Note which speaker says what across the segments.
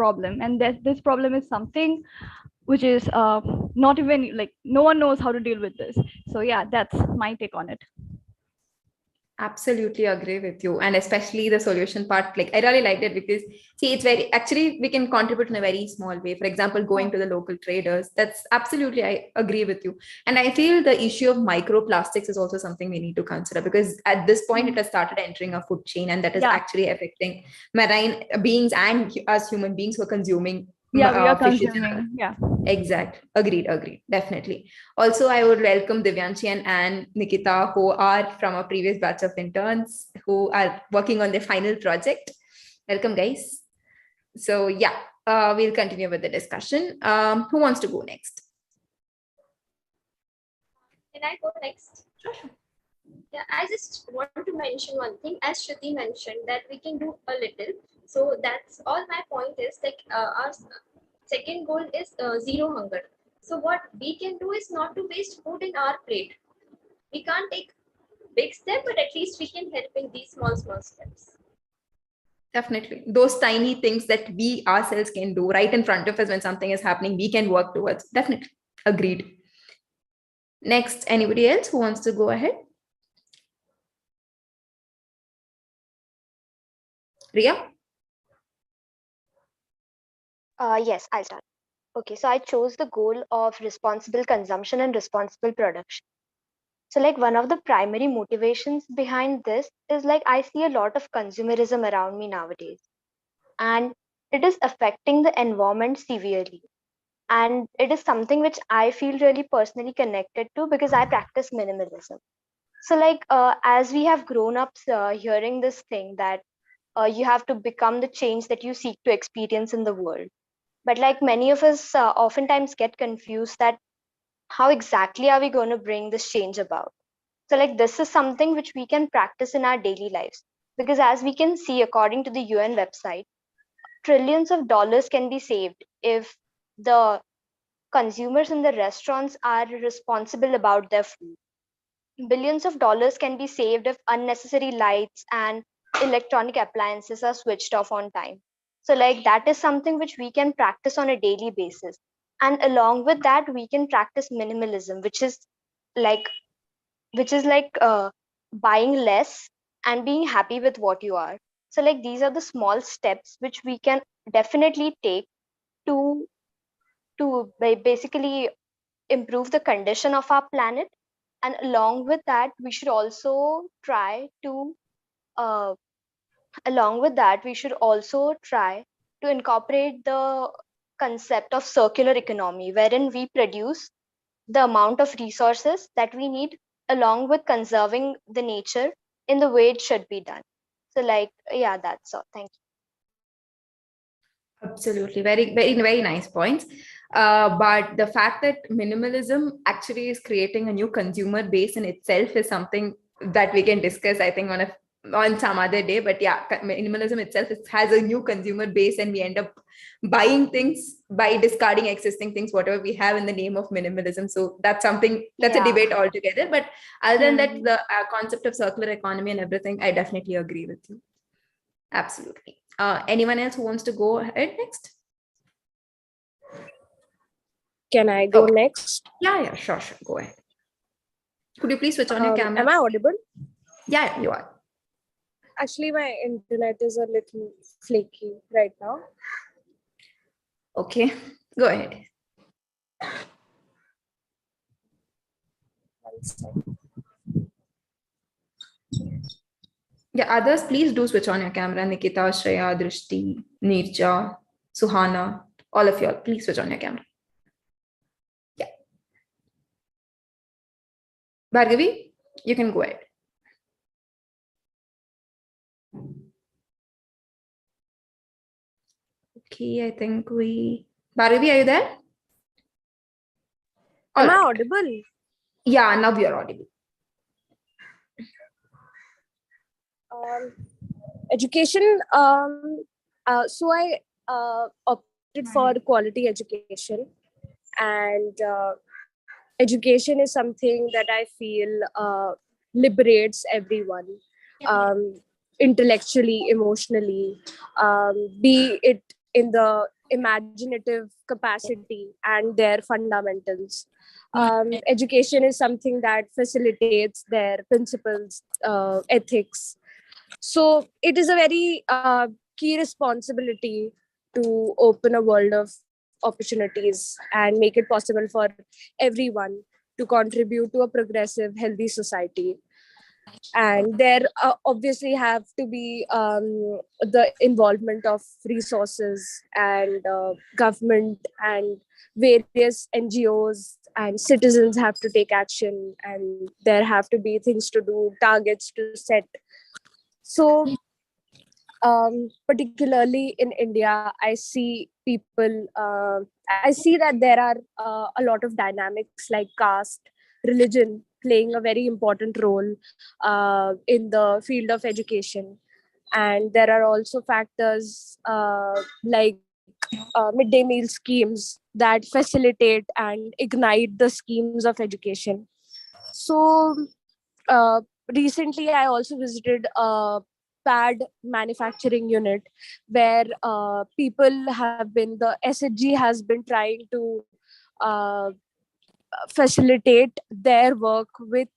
Speaker 1: problem, and this problem is something which is not even like no one knows how to deal with this. So yeah, that's my take on it.
Speaker 2: Absolutely agree with you. And especially the solution part, like I really liked it because see, it's very actually we can contribute in a very small way. For example, going to the local traders. That's absolutely, I agree with you. And I feel the issue of microplastics is also something we need to consider, because at this point it has started entering a food chain, and that is actually affecting marine beings and us human beings who are consuming
Speaker 1: we are
Speaker 2: fishes.
Speaker 1: consuming. Yeah.
Speaker 2: Exact. Agreed. Definitely. Also, I would welcome Divyanshi and Nikita, who are from a previous batch of interns who are working on their final project. Welcome, guys. So, yeah, we'll continue with the discussion. Who wants to go next?
Speaker 3: Can I go next?
Speaker 2: Sure.
Speaker 3: Yeah, I just want to mention one thing. As Shruti mentioned, that we can do a little. So that's all my point is, like our second goal is zero hunger. So what we can do is not to waste food in our plate. We can't take big step, but at least we can help in these small steps.
Speaker 2: Definitely. Those tiny things that we ourselves can do right in front of us when something is happening, we can work towards. Definitely. Agreed. Next, anybody else who wants to go ahead? Ria?
Speaker 4: Yes, I'll start. Okay, so I chose the goal of responsible consumption and responsible production. So like one of the primary motivations behind this is like I see a lot of consumerism around me nowadays, and it is affecting the environment severely. And it is something which I feel really personally connected to because I practice minimalism. So like as we have grown up hearing this thing that you have to become the change that you seek to experience in the world. But like many of us oftentimes get confused that how exactly are we going to bring this change about? So like this is something which we can practice in our daily lives, because as we can see, according to the UN website, trillions of dollars can be saved if the consumers in the restaurants are responsible about their food. Billions of dollars can be saved if unnecessary lights and electronic appliances are switched off on time. So like that is something which we can practice on a daily basis. And along with that, we can practice minimalism, like which is like buying less and being happy with what you are. So like these are the small steps which we can definitely take to basically improve the condition of our planet. And along with that, we should also try to uh, incorporate the concept of circular economy, wherein we produce the amount of resources that we need along with conserving the nature in the way it should be done. So like, yeah, that's all. Thank you.
Speaker 2: Absolutely. Very nice points. But the fact that minimalism actually is creating a new consumer base in itself is something that we can discuss, I think, on some other day. But yeah, minimalism itself has a new consumer base, and we end up buying things by discarding existing things, whatever we have in the name of minimalism. So that's something that's a debate altogether. But other than that, the concept of circular economy and everything, I definitely agree with you. Absolutely. Anyone else who wants to go ahead next?
Speaker 5: Can I go next?
Speaker 2: Yeah, sure. Go ahead. Could you please switch on your camera?
Speaker 5: Am I audible?
Speaker 2: Yeah, you are.
Speaker 5: Actually, my internet is a little flaky right now.
Speaker 2: Okay, go ahead. Yeah, others, please do switch on your camera. Nikita, Shreya, Drishti, Nirja, Suhana, all of you all, please switch on your camera. Yeah. Bhargavi, you can go ahead. Okay, I think Bhargavi, are you there?
Speaker 5: Am I audible?
Speaker 2: Yeah, now we are audible.
Speaker 5: Education. So I opted for quality education, and education is something that I feel liberates everyone, intellectually, emotionally, be it in the imaginative capacity and their fundamentals. Education is something that facilitates their principles, ethics. So it is a very key responsibility to open a world of opportunities and make it possible for everyone to contribute to a progressive, healthy society. And there obviously have to be the involvement of resources and government and various NGOs, and citizens have to take action, and there have to be things to do, targets to set. So particularly in India, I see people, I see that there are a lot of dynamics like caste, religion playing a very important role in the field of education. And there are also factors like midday meal schemes that facilitate and ignite the schemes of education. So uh, recently, I also visited a pad manufacturing unit where people have been, the SHG has been trying to uh, facilitate their work with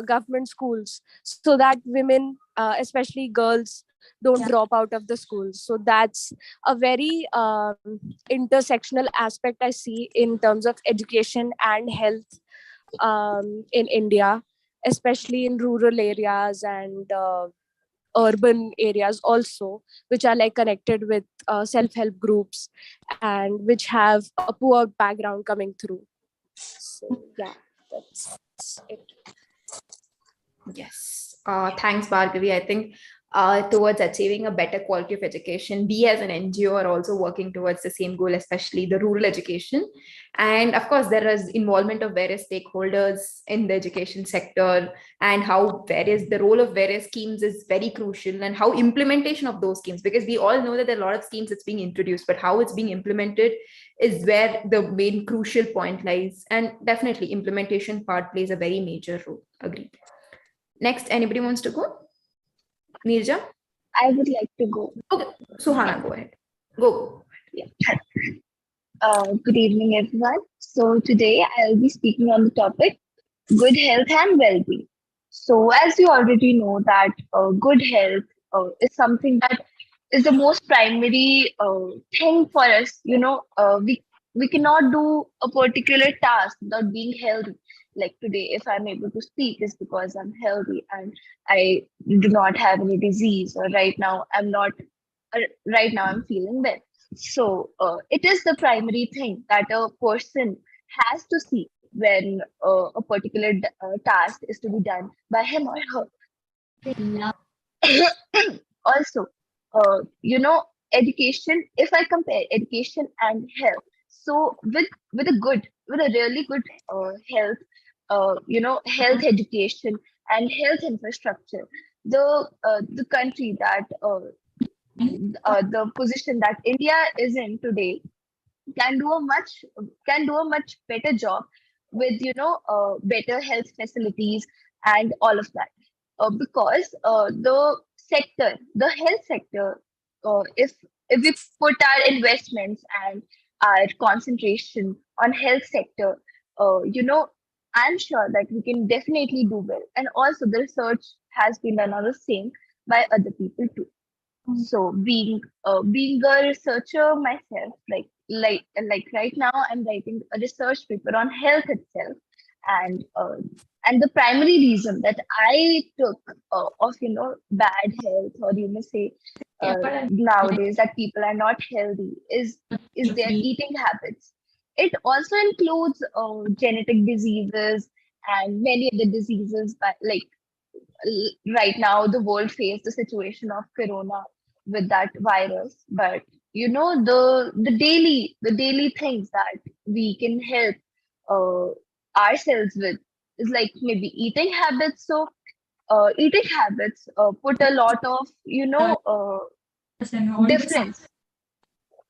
Speaker 5: government schools so that women, especially girls, don't drop out of the schools. So that's a very intersectional aspect I see in terms of education and health in India, especially in rural areas and urban areas also, which are like connected with self-help groups and which have a poor background coming through. So yeah, that's it.
Speaker 2: Yes. Thanks, Bhargavi. I think towards achieving a better quality of education, we as an NGO are also working towards the same goal, especially the rural education. And of course, there is involvement of various stakeholders in the education sector, and how the role of various schemes is very crucial, and how implementation of those schemes, because we all know that there are a lot of schemes that's being introduced, but how it's being implemented is where the main crucial point lies. And definitely implementation part plays a very major role. Agreed. Next, anybody wants to go? Nirja?
Speaker 6: I would like to go.
Speaker 2: Okay, Suhana, go ahead. Go.
Speaker 6: Yeah. Good evening, everyone. So today I'll be speaking on the topic good health and well-being. So as you already know that good health is something that is the most primary thing for us. We cannot do a particular task without being healthy. Like today, if I'm able to speak, is because I'm healthy and I do not have any disease, or right now I'm feeling well. So it is the primary thing that a person has to see when a particular task is to be done by him or her. Also, education, if I compare education and health, so with a really good health education and health infrastructure, the country that the position that India is in today can do a much better job with better health facilities and all of that, because the health sector, if we put our investments and our concentration on health sector, I'm sure that we can definitely do well. And also the research has been done on the same by other people too. So being a researcher myself, like right now, I'm writing a research paper on health itself, and the primary reason that I took of bad health, or you may say nowadays that people are not healthy, is their eating habits. It also includes genetic diseases and many other diseases, but like right now the world faced the situation of corona with that virus. But the daily things that we can help ourselves with is like maybe eating habits. So eating habits put a lot of difference.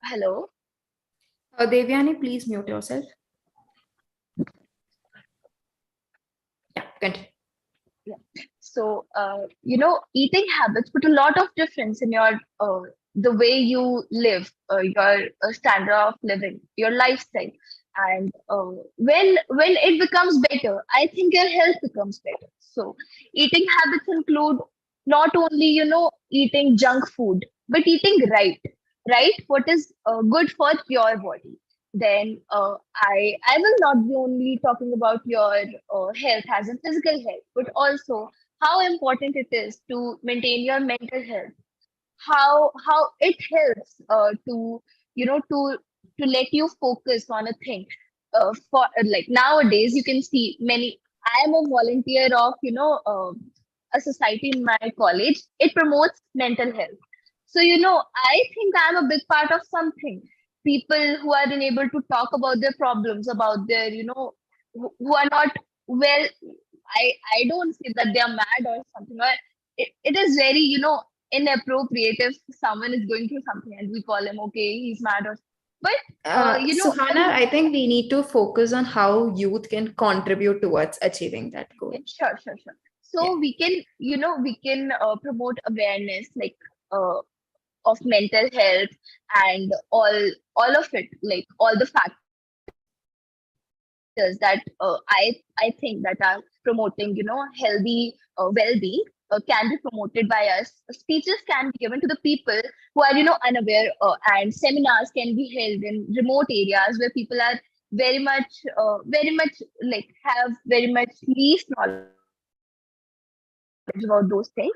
Speaker 6: Hello.
Speaker 2: Devyani, please mute yourself. Yeah, continue.
Speaker 6: Yeah. So eating habits put a lot of difference in your the way you live, your standard of living, your lifestyle. And when it becomes better, I think your health becomes better. So eating habits include not only, eating junk food, but eating right, what is good for your body. Then I will not be only talking about your health as a physical health, but also how important it is to maintain your mental health, how it helps to to let you focus on a thing. For like nowadays you can see many. I am a volunteer of a society in my college. It promotes mental health. So I think I'm a big part of something. People who are unable to talk about their problems, about their who are not well. I don't say that they are mad or something, or it is very inappropriate if someone is going through something and we call him, okay, he's mad, or but
Speaker 2: Suhana, I think we need to focus on how youth can contribute towards achieving that goal.
Speaker 6: sure. So
Speaker 2: Yeah.
Speaker 6: we can promote awareness, like uh, of mental health, and all of it, like all the factors that I think that are promoting healthy well-being can be promoted by us. Speeches can be given to the people who are unaware, and seminars can be held in remote areas where people are very much like have very much least knowledge about those things.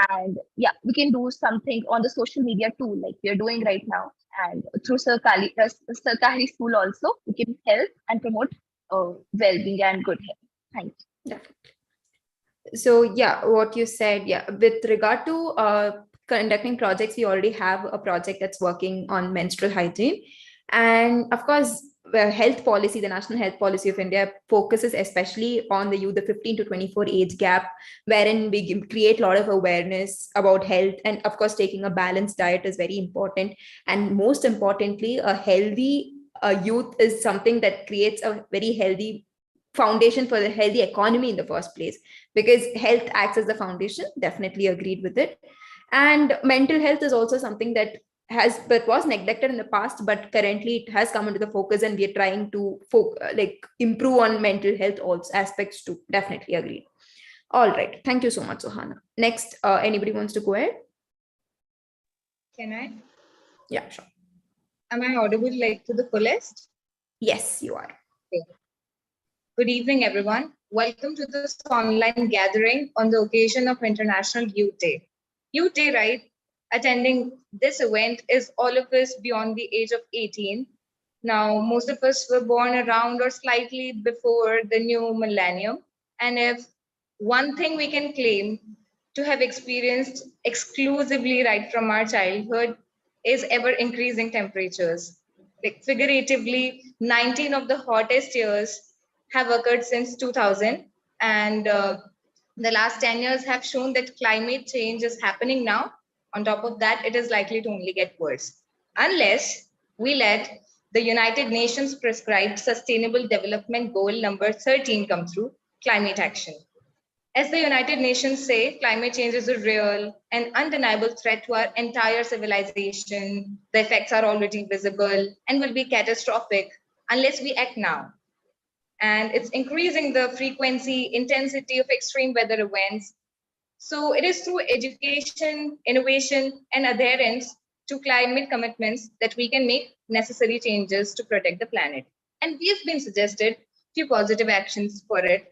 Speaker 6: And yeah, we can do something on the social media too, like we are doing right now. And through Sarkari school also, we can help and promote well-being and good health. Thank you.
Speaker 2: Yeah. So yeah, what you said, yeah, with regard to conducting projects, we already have a project that's working on menstrual hygiene. And of course, health policy, the national health policy of India focuses especially on the youth, the 15 to 24 age gap, wherein we create a lot of awareness about health. And of course, taking a balanced diet is very important. And most importantly, a healthy youth is something that creates a very healthy foundation for the healthy economy in the first place, because health acts as the foundation. Definitely agreed with it. And mental health is also something that was neglected in the past, but currently it has come into the focus, and we are trying to improve on mental health also aspects too. Definitely agree. All right, thank you so much, Sohana. Next, anybody wants to go ahead?
Speaker 7: Can I?
Speaker 2: Yeah, sure.
Speaker 7: Am I audible like to the fullest?
Speaker 2: Yes, you are.
Speaker 7: Okay. Good evening, everyone. Welcome to this online gathering on the occasion of International Youth Day. Youth Day, right? Attending this event is all of us beyond the age of 18. Now, most of us were born around or slightly before the new millennium. And if one thing we can claim to have experienced exclusively right from our childhood is ever increasing temperatures. Like figuratively, 19 of the hottest years have occurred since 2000, and the last 10 years have shown that climate change is happening now. On top of that, it is likely to only get worse unless we let the United Nations prescribed Sustainable Development Goal number 13 come through, climate action. As the United Nations say, climate change is a real and undeniable threat to our entire civilization. The effects are already visible and will be catastrophic unless we act now. And it's increasing the frequency, intensity of extreme weather events. So it is through education, innovation, and adherence to climate commitments that we can make necessary changes to protect the planet. And we've been suggested few positive actions for it.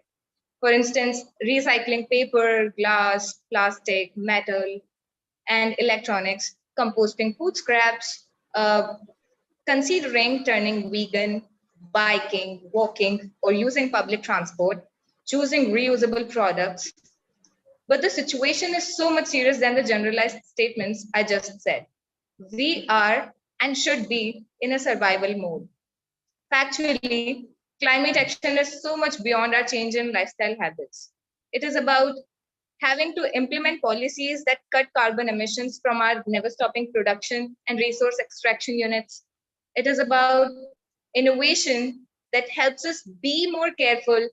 Speaker 7: For instance, recycling paper, glass, plastic, metal, and electronics, composting food scraps, considering turning vegan, biking, walking, or using public transport, choosing reusable products. But the situation is so much serious than the generalized statements I just said. We are and should be in a survival mode. Factually, climate action is so much beyond our change in lifestyle habits. It is about having to implement policies that cut carbon emissions from our never stopping production and resource extraction units. It is about innovation that helps us be more careful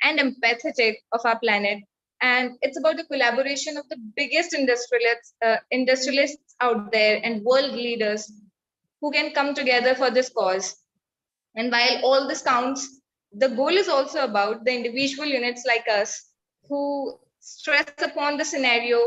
Speaker 7: and empathetic of our planet And it's about the collaboration of the biggest industrialists out there and world leaders who can come together for this cause. And while all this counts, the goal is also about the individual units like us who stress upon the scenario,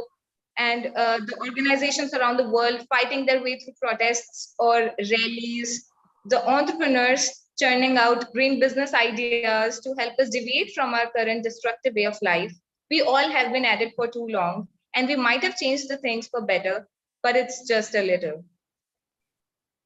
Speaker 7: and the organizations around the world fighting their way through protests or rallies, the entrepreneurs churning out green business ideas to help us deviate from our current destructive way of life. We all have been at it for too long, and we might have changed the things for better, but it's just a little.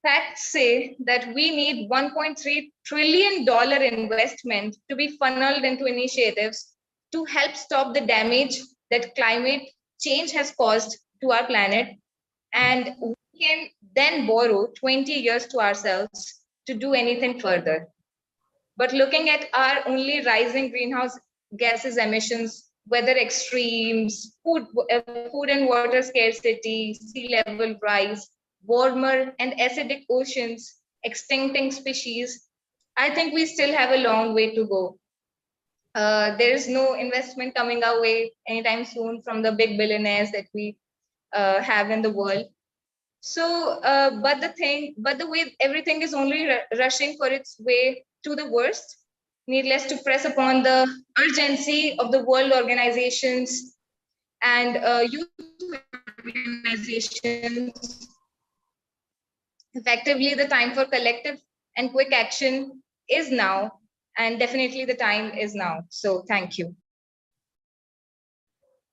Speaker 7: Facts say that we need $1.3 trillion investment to be funneled into initiatives to help stop the damage that climate change has caused to our planet. And we can then borrow 20 years to ourselves to do anything further. But looking at our only rising greenhouse gases emissions, weather extremes, food and water scarcity, sea level rise, warmer and acidic oceans, extincting species, I think we still have a long way to go. There is no investment coming our way anytime soon from the big billionaires that we have in the world. So, but the way everything is only rushing for its way to the worst, needless to press upon the urgency of the world organizations and youth organizations. Effectively, the time for collective and quick action is now, and definitely the time is now. So thank you.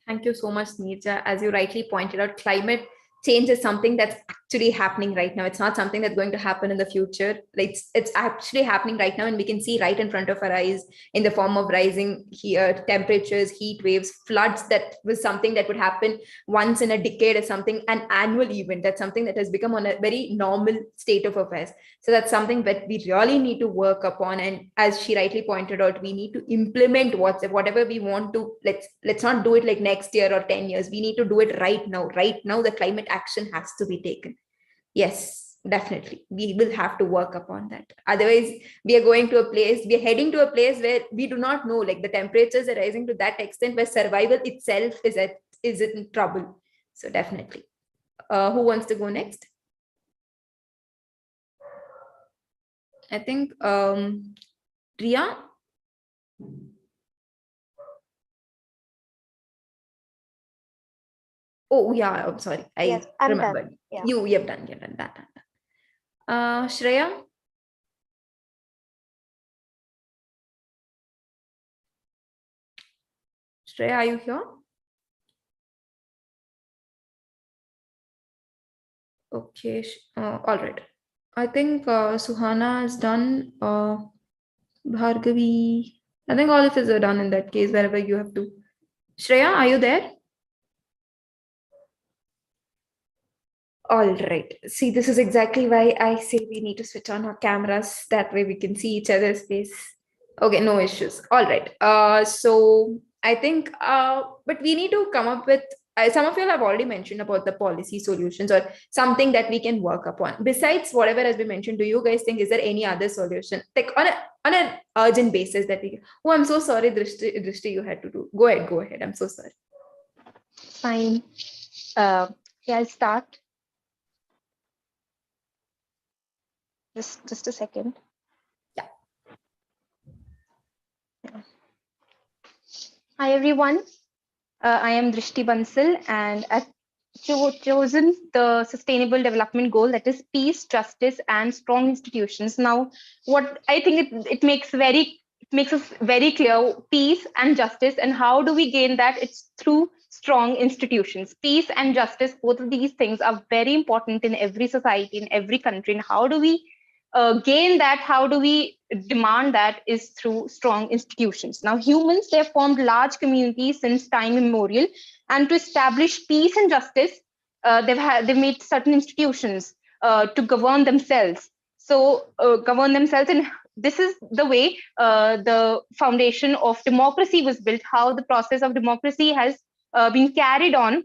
Speaker 2: Thank you so much, Neerja. As you rightly pointed out, climate change is something that's actually happening right now. It's not something that's going to happen in the future. Like it's actually happening right now, and we can see right in front of our eyes in the form of rising temperatures, heat waves, floods. That was something that would happen once in a decade, or something, an annual event. That's something that has become on a very normal state of affairs. So that's something that we really need to work upon. And as she rightly pointed out, we need to implement whatever we want to. Let's not do it like next year or 10 years. We need to do it right now. Right now, the climate action has to be taken. Yes, definitely. We will have to work upon that. Otherwise, we are heading to a place where we do not know, like the temperatures are rising to that extent where survival itself is in trouble. So definitely. Who wants to go next? I think Ria. Oh yeah, I'm sorry.
Speaker 4: Yes, I'm
Speaker 2: remembered.
Speaker 4: done. Yeah.
Speaker 2: You have done that. Shreya. Shreya, are you here? Okay. All right. I think Suhana is done. Bhargavi. I think all of us are done in that case, wherever you have to. Shreya, are you there? All right. See, this is exactly why I say we need to switch on our cameras. That way we can see each other's face. Okay, no issues. All right. So I think, but we need to come up with, some of you have already mentioned about the policy solutions or something that we can work upon. Besides whatever has been mentioned, do you guys think, is there any other solution? Like on an urgent basis that we can, oh, I'm so sorry, Drishti, you had to do. Go ahead. I'm so sorry.
Speaker 4: Fine. Yeah, I'll start. Just a second.
Speaker 2: Yeah.
Speaker 4: Hi, everyone. I am Drishti Bansal, and I've chosen the Sustainable Development Goal, that is peace, justice, and strong institutions. Now, what I think it makes us very clear, peace and justice, and how do we gain that? It's through strong institutions. Peace and justice, both of these things are very important in every society, in every country. And how do we gain that? How do we demand that? Is through strong institutions. Now, humans, they have formed large communities since time immemorial, and to establish peace and justice, they've made certain institutions to govern themselves. So govern themselves, and this is the way the foundation of democracy was built. How the process of democracy has been carried on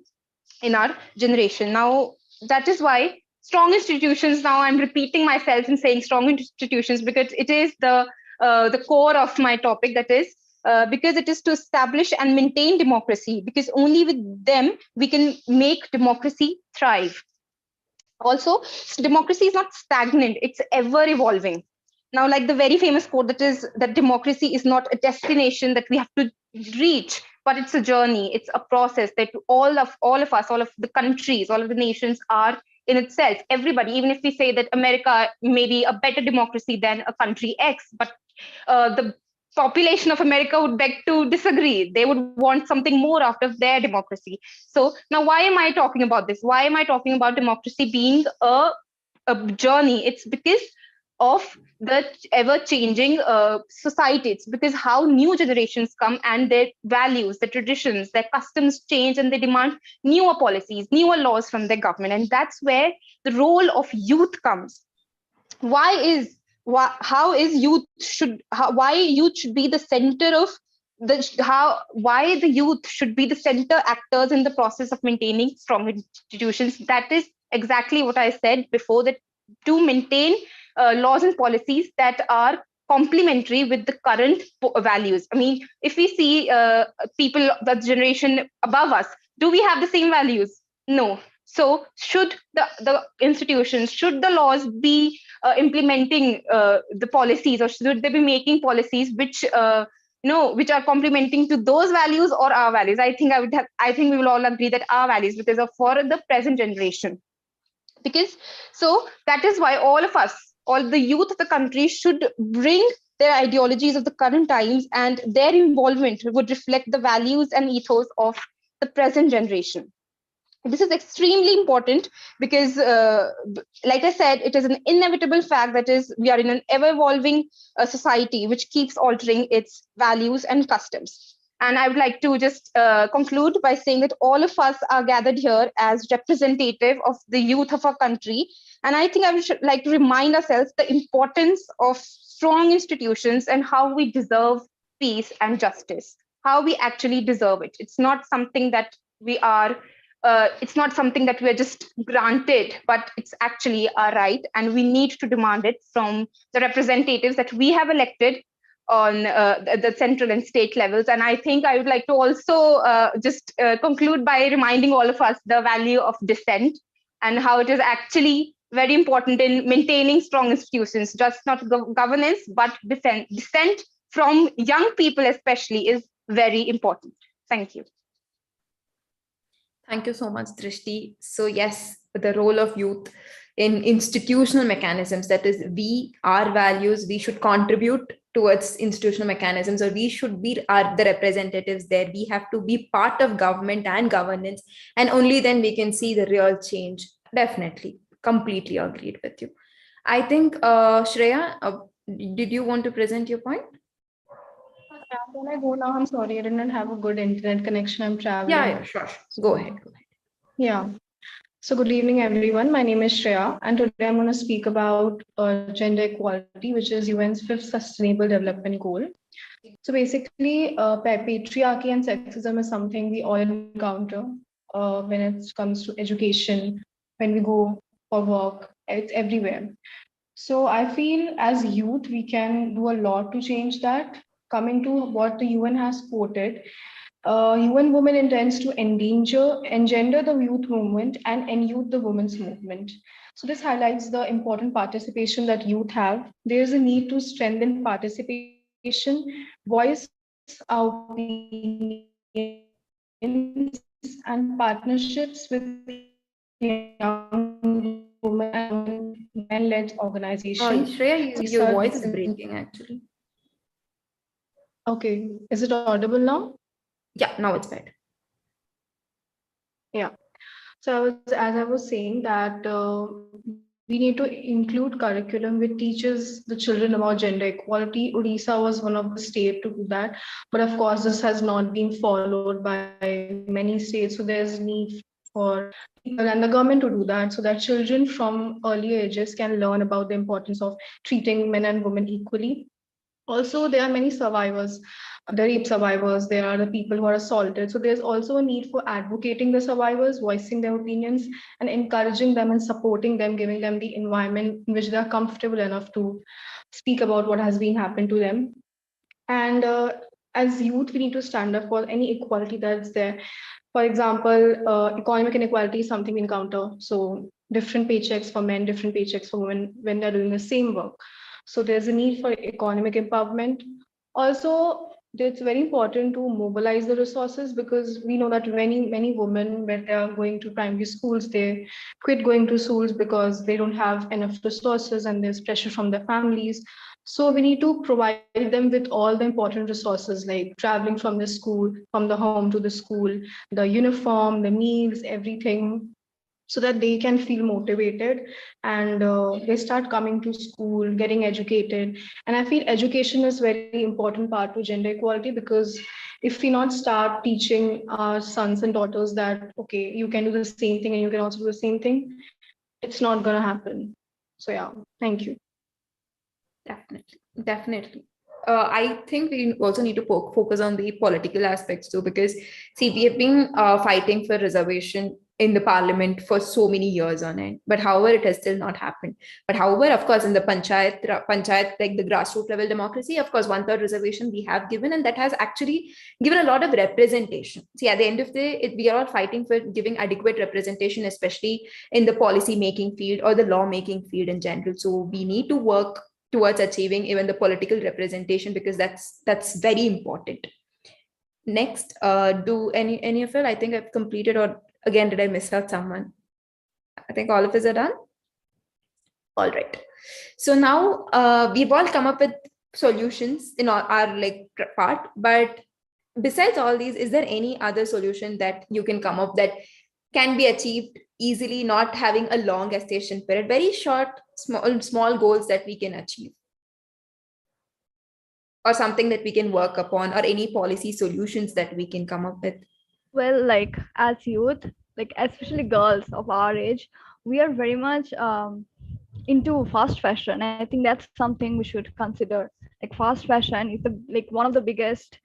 Speaker 4: in our generation. Now, that is why strong institutions, now I'm repeating myself and saying strong institutions because it is the core of my topic, that is
Speaker 8: because it is to establish and maintain democracy, because only with them we can make democracy thrive. Also, democracy is not stagnant, it's ever evolving. Now, like the very famous quote that is that democracy is not a destination that we have to reach, but it's a journey, it's a process that all of us, all of the countries, all of the nations are in itself. Everybody, even if we say that America may be a better democracy than a country X, but the population of America would beg to disagree. They would want something more out of their democracy. So now, why am I talking about this? Why am I talking about democracy being a journey? It's because of the ever-changing society. It's because how new generations come and their values, their traditions, their customs change, and they demand newer policies, newer laws from their government. And that's where the role of youth comes. Why youth should be the center of why the youth should be the center actors in the process of maintaining strong institutions. That is exactly what I said before, that to maintain laws and policies that are complementary with the current values. I mean, if we see people, the generation above us, do we have the same values? No. So should the institutions, should the laws be implementing the policies, or should they be making policies which which are complementing to those values or our values? I think we will all agree that our values, because of for the present generation. Because so that is why all of us, all the youth of the country, should bring their ideologies of the current times, and their involvement would reflect the values and ethos of the present generation. This is extremely important because, like I said, it is an inevitable fact that is we are in an ever-evolving society which keeps altering its values and customs. And I would like to just conclude by saying that all of us are gathered here as representative of the youth of our country. And I think I would like to remind ourselves the importance of strong institutions and how we deserve peace and justice, how we actually deserve it. It's not something that we are it's not something that we're just granted, but it's actually our right, and we need to demand it from the representatives that we have elected on the central and state levels. And I think I would like to also just conclude by reminding all of us the value of dissent and how it is actually very important in maintaining strong institutions, just not governance, but dissent. Dissent from young people especially is very important. Thank you.
Speaker 2: Thank you so much, Drishti. So yes, the role of youth in institutional mechanisms, that is, our values, we should contribute towards institutional mechanisms, or we should be the representatives there. We have to be part of government and governance, and only then we can see the real change. Definitely, completely agreed with you. I think, Shreya, did you want to present your point?
Speaker 9: Can I go now? I'm sorry, I didn't have a good internet connection. I'm traveling.
Speaker 2: Yeah, sure. Go ahead.
Speaker 9: Yeah. So good evening, everyone. My name is Shreya, and today I'm going to speak about gender equality, which is UN's 5th Sustainable Development Goal. So basically, patriarchy and sexism is something we all encounter when it comes to education, when we go for work, it's everywhere. So I feel as youth, we can do a lot to change that. Coming to what the UN has quoted, UN Women intends to engender the youth movement and youth the women's movement. So this highlights the important participation that youth have. There is a need to strengthen participation, voice our opinions, and partnerships with young women and men-led organizations.
Speaker 2: Shreya, your voice is breaking actually.
Speaker 9: Okay, is it audible now?
Speaker 2: Yeah, now it's better.
Speaker 9: Yeah. So as I was saying that we need to include curriculum which teaches the children about gender equality. Odisha was one of the states to do that, but of course this has not been followed by many states. So there's need for people and the government to do that, so that children from early ages can learn about the importance of treating men and women equally. Also, there are many survivors, the rape survivors, there are the people who are assaulted. So there's also a need for advocating the survivors, voicing their opinions, and encouraging them and supporting them, giving them the environment in which they are comfortable enough to speak about what has been happened to them. And as youth, we need to stand up for any equality that's there. For example, economic inequality is something we encounter. So different paychecks for men, different paychecks for women when they're doing the same work. So there's a need for economic empowerment. Also, it's very important to mobilize the resources, because we know that many women, when they are going to primary schools, they quit going to schools because they don't have enough resources and there's pressure from their families. So we need to provide them with all the important resources, like traveling from the school, from the home to the school, the uniform, the meals, everything, so that they can feel motivated and they start coming to school, getting educated. And I feel education is very important part to gender equality, because if we not start teaching our sons and daughters that, okay, you can do the same thing and you can also do the same thing, it's not going to happen. So yeah, thank you.
Speaker 2: Definitely, definitely. I think we also need to focus on the political aspects too, because see, we have been fighting for reservation in the parliament for so many years on end, but however, it has still not happened. But however, of course, in the panchayat, like the grassroots level democracy, of course, 1/3 reservation we have given, and that has actually given a lot of representation. See, at the end of the day, we are all fighting for giving adequate representation, especially in the policy making field or the law making field in general. So we need to work towards achieving even the political representation, because that's very important. Next, do any of it? I think I've completed, or again, did I miss out someone? I think all of us are done. All right. So now we've all come up with solutions in our like part, but besides all these, is there any other solution that you can come up that can be achieved easily, not having a long gestation period, very short, small goals that we can achieve, or something that we can work upon, or any policy solutions that we can come up with?
Speaker 1: Well, like as youth, like especially girls of our age, we are very much into fast fashion. I think that's something we should consider. Like fast fashion is one of the biggest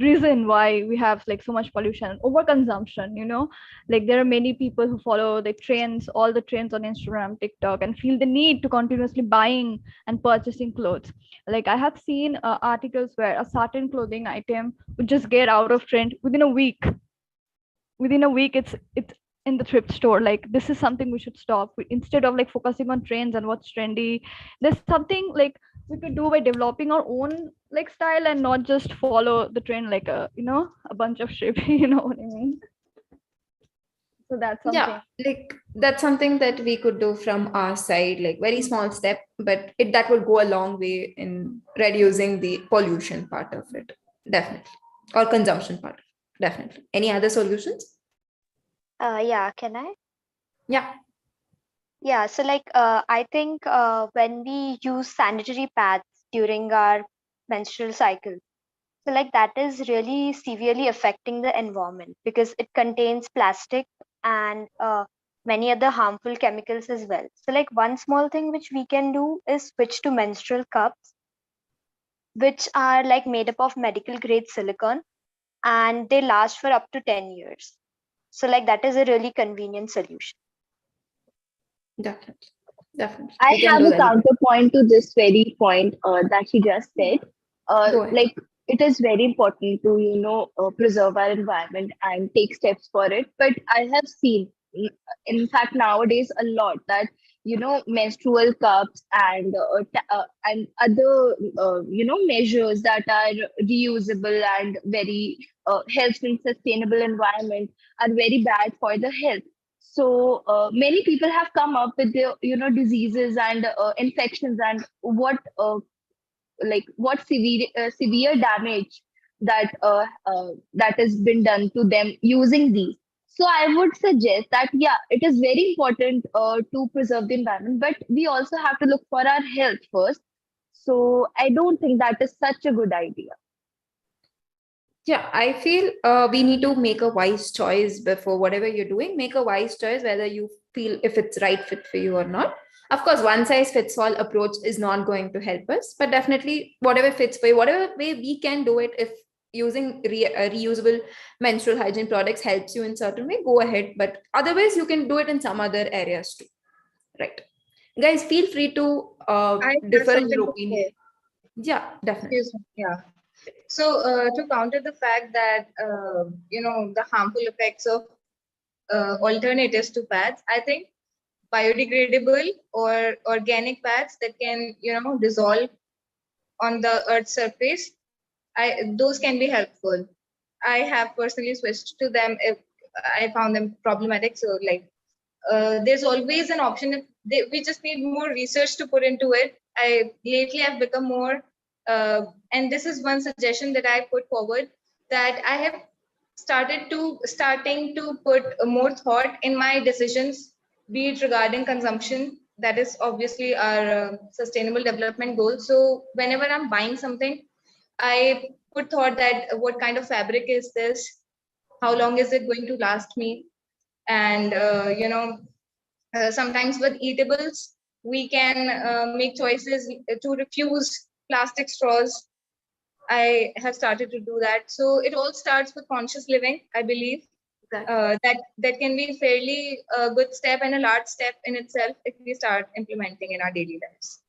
Speaker 1: reason why we have like so much pollution, overconsumption, like there are many people who follow the trends, all the trends on Instagram, TikTok, and feel the need to continuously buying and purchasing clothes. Like I have seen articles where a certain clothing item would just get out of trend within a week. It's in the thrift store. Like this is something we should stop. Instead of like focusing on trends and what's trendy, there's something like we could do by developing our own like style and not just follow the trend like a bunch of shit. You know what I mean? So that's something.
Speaker 2: Yeah, like that's something that we could do from our side, like very small step, but that will go a long way in reducing the pollution part of it, definitely, or consumption part, definitely. Any other solutions?
Speaker 4: Yeah, can I?
Speaker 2: Yeah.
Speaker 4: Yeah, so like I think when we use sanitary pads during our menstrual cycle, so like that is really severely affecting the environment because it contains plastic and many other harmful chemicals as well. So like one small thing which we can do is switch to menstrual cups, which are like made up of medical grade silicone and they last for up to 10 years. So like that is a really convenient solution.
Speaker 2: Definitely. Definitely.
Speaker 6: I
Speaker 2: We can
Speaker 6: have
Speaker 2: do
Speaker 6: a
Speaker 2: that.
Speaker 6: counterpoint to this very point that she just said.
Speaker 2: Go ahead.
Speaker 6: Like it is very important to preserve our environment and take steps for it. But I have seen, in fact, nowadays a lot that menstrual cups and other measures that are reusable and very health and sustainable environment are very bad for the health. So many people have come up with the diseases and infections and what severe damage that has been done to them using these. So I would suggest that yeah, it is very important to preserve the environment, but we also have to look for our health first. So I don't think that is such a good idea.
Speaker 2: Yeah, I feel we need to make a wise choice before whatever you're doing. Make a wise choice whether you feel if it's right fit for you or not. Of course, one size fits all approach is not going to help us, but definitely whatever fits for you, whatever way we can do it. If using reusable menstrual hygiene products helps you in certain way, go ahead. But otherwise, you can do it in some other areas too. Right, guys, feel free to
Speaker 7: I have
Speaker 2: differ in
Speaker 7: something
Speaker 2: your
Speaker 7: to
Speaker 2: opinion.
Speaker 7: say.
Speaker 2: Yeah, definitely.
Speaker 7: Excuse me. Yeah. So to counter the fact that, the harmful effects of alternatives to pads, I think biodegradable or organic pads that can, dissolve on the Earth's surface, those can be helpful. I have personally switched to them if I found them problematic. So like, there's always an option if we just need more research to put into it. Lately I've become more, and this is one suggestion that I put forward, that I have starting to put more thought in my decisions, be it regarding consumption. That is obviously our sustainable development goal. So whenever I'm buying something, I put thought that what kind of fabric is this? How long is it going to last me? And sometimes with eatables, we can make choices to refuse plastic straws. I have started to do that. So it all starts with conscious living, I believe.
Speaker 2: Exactly.
Speaker 7: That can be fairly a good step and a large step in itself if we start implementing in our daily lives.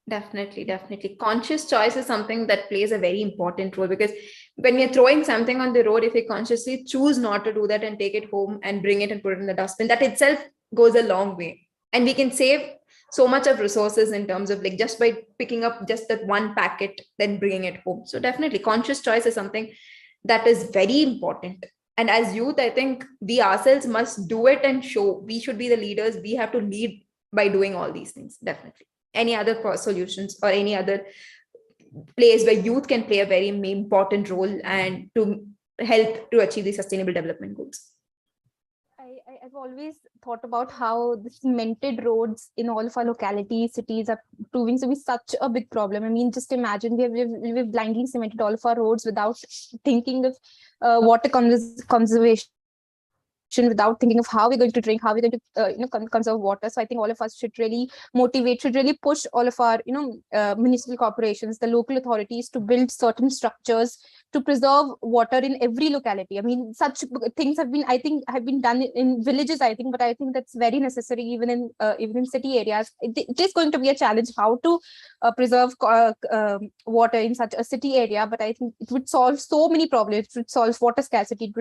Speaker 2: Definitely, definitely. Conscious choice is something that plays a very important role, because when you're throwing something on the road, if you consciously choose not to do that and take it home and bring it and put it in the dustbin, that itself goes a long way. And we can save so much of resources in terms of like just by picking up just that one packet, then bringing it home. So definitely conscious choice is something that is very important. And as youth, I think we ourselves must do it and show. We should be the leaders. We have to lead by doing all these things. Definitely. Any other solutions or any other place where youth can play a very important role and to help to achieve the sustainable development goals?
Speaker 8: I've always thought about how the cemented roads in all of our localities, cities are proving to be such a big problem. I mean, just imagine we've blindly cemented all of our roads without thinking of water conservation, without thinking of how we're going to drink, how we're going to conserve water. So I think all of us should really push all of our municipal corporations, the local authorities, to build certain structures to preserve water in every locality. I mean, such things have been done in villages, I think, but I think that's very necessary even in city areas. It is going to be a challenge how to preserve water in such a city area, but I think it would solve so many problems. It would solve water scarcity.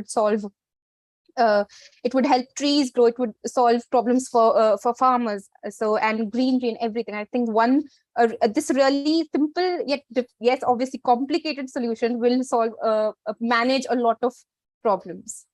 Speaker 8: It would help trees grow. It would solve problems for farmers. So, and greenery and everything. I think this really simple yet yes, obviously complicated solution will manage a lot of problems.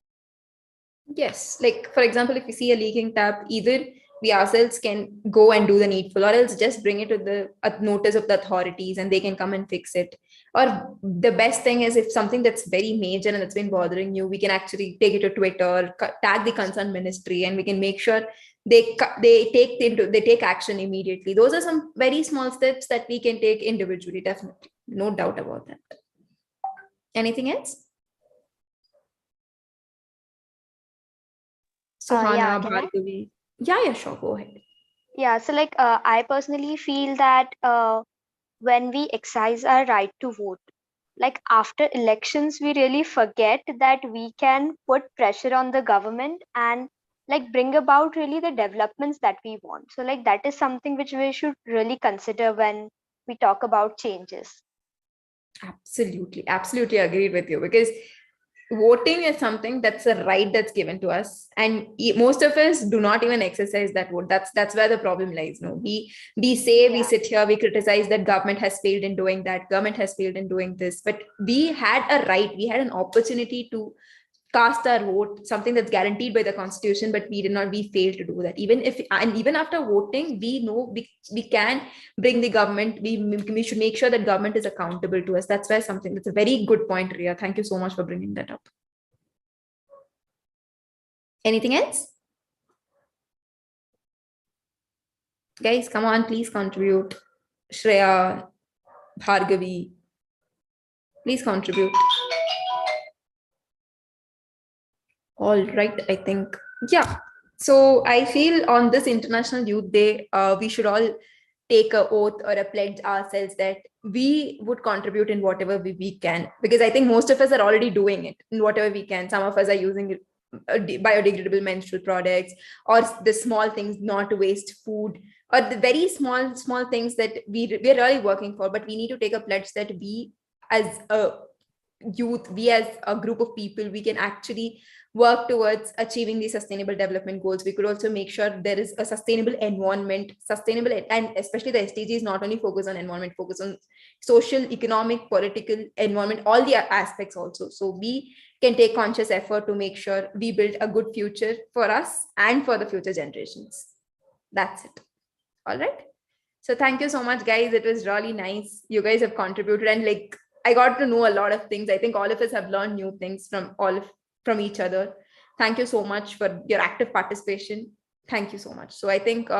Speaker 2: Yes, like for example, if we see a leaking tap, either we ourselves can go and do the needful, or else just bring it to the notice of the authorities and they can come and fix it. Or the best thing is, if something that's very major and that's been bothering you, we can actually take it to Twitter, tag the concerned ministry, and we can make sure they take action immediately. Those are some very small steps that we can take individually. Definitely, no doubt about that. Anything else? Suhana, Bhargavi. Yeah, sure. Go ahead.
Speaker 4: Yeah, so like I personally feel that when we exercise our right to vote, like after elections, we really forget that we can put pressure on the government and like bring about really the developments that we want. So like that is something which we should really consider when we talk about changes.
Speaker 2: Absolutely, absolutely agreed with you, because voting is something that's a right that's given to us, and most of us do not even exercise that vote. That's where the problem lies. No, we say, we sit here, we criticize that government has failed in doing that, government has failed in doing this, but we had a right, we had an opportunity to cast our vote, something that's guaranteed by the constitution, but we failed to do that. Even after voting, we know we can bring the government, we should make sure that government is accountable to us. That's a very good point, Ria. Thank you so much for bringing that up. Anything else? Guys, come on, please contribute. Shreya, Bhargavi, please contribute. All right, I think, yeah. So I feel on this International Youth Day, we should all take a oath or a pledge ourselves that we would contribute in whatever we can, because I think most of us are already doing it in whatever we can. Some of us are using biodegradable menstrual products, or the small things, not to waste food, or the very small things that we're really working for. But we need to take a pledge that we, as a youth, we as a group of people, we can actually work towards achieving the sustainable development goals. We could also make sure there is a sustainable environment, and especially the SDGs not only focus on environment, focus on social, economic, political, environment, all the aspects also. So we can take conscious effort to make sure we build a good future for us and for the future generations. That's it. All right. So thank you so much, guys. It was really nice. You guys have contributed, and like I got to know a lot of things. I think all of us have learned new things from each other. Thank you so much for your active participation. Thank you so much. So I think